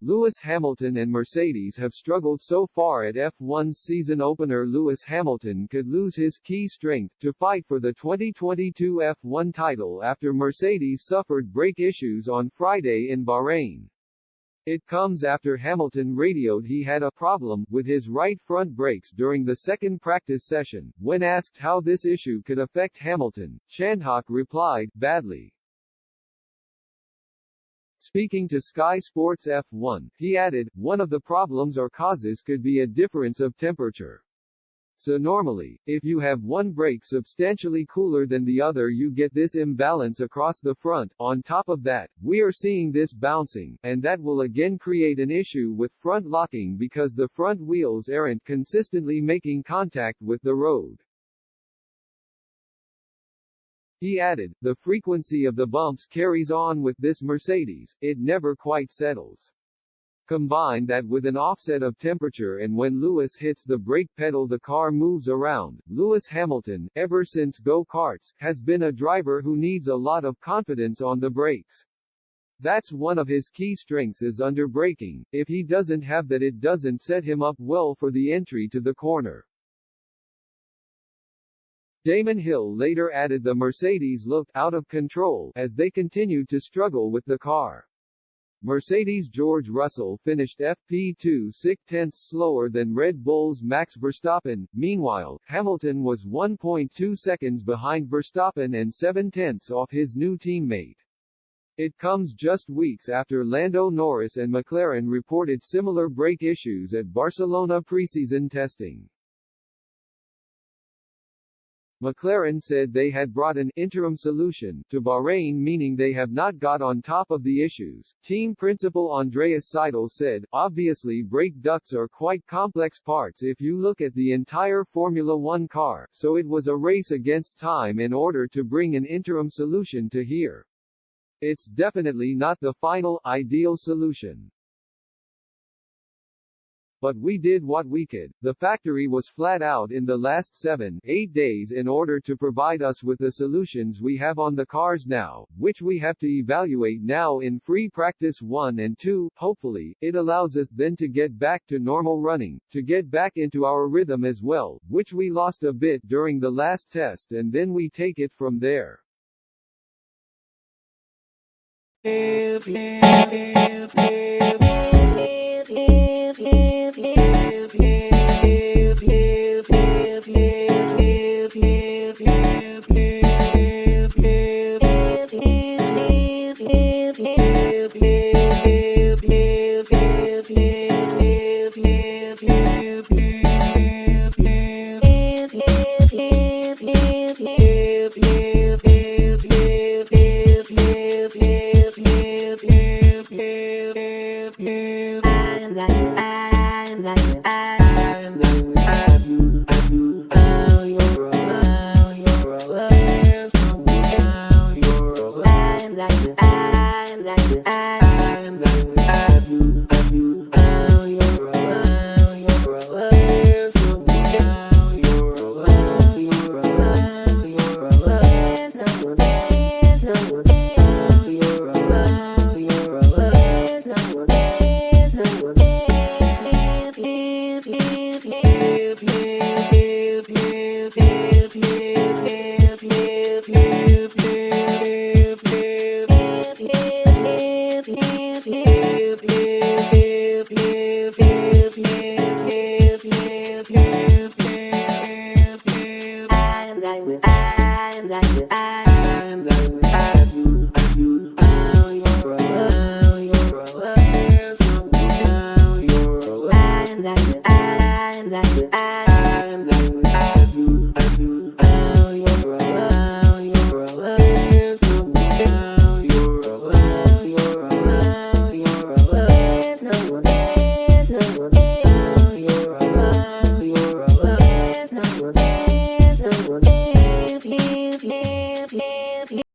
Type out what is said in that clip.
Lewis Hamilton and Mercedes have struggled so far at F1's season opener. Lewis Hamilton could lose his key strength to fight for the 2022 F1 title after Mercedes suffered brake issues on Friday in Bahrain. It comes after Hamilton radioed he had a problem with his right front brakes during the second practice session. When asked how this issue could affect Hamilton, Chandhok replied, "Badly." Speaking to Sky Sports F1, he added, "One of the problems or causes could be a difference of temperature. So normally, if you have one brake substantially cooler than the other, you get this imbalance across the front. On top of that, we are seeing this bouncing, and that will again create an issue with front locking because the front wheels aren't consistently making contact with the road." He added, "The frequency of the bumps carries on with this Mercedes, it never quite settles. Combine that with an offset of temperature, and when Lewis hits the brake pedal the car moves around." Lewis Hamilton, ever since go-karts, has been a driver who needs a lot of confidence on the brakes. That's one of his key strengths is under braking. If he doesn't have that, it doesn't set him up well for the entry to the corner. Damon Hill later added the Mercedes looked out of control as they continued to struggle with the car. Mercedes' George Russell finished FP2 6/10 slower than Red Bull's Max Verstappen. Meanwhile, Hamilton was 1.2 seconds behind Verstappen and 7/10 off his new teammate. It comes just weeks after Lando Norris and McLaren reported similar brake issues at Barcelona preseason testing. McLaren said they had brought an interim solution to Bahrain, meaning they have not got on top of the issues. Team principal Andreas Seidel said, "Obviously brake ducts are quite complex parts if you look at the entire Formula One car, so it was a race against time in order to bring an interim solution to here. It's definitely not the final, ideal solution. But we did what we could. The factory was flat out in the last 7-8 days in order to provide us with the solutions we have on the cars now, which we have to evaluate now in free practice 1 and 2. Hopefully, it allows us then to get back to normal running, to get back into our rhythm as well, which we lost a bit during the last test, and then we take it from there." I'm like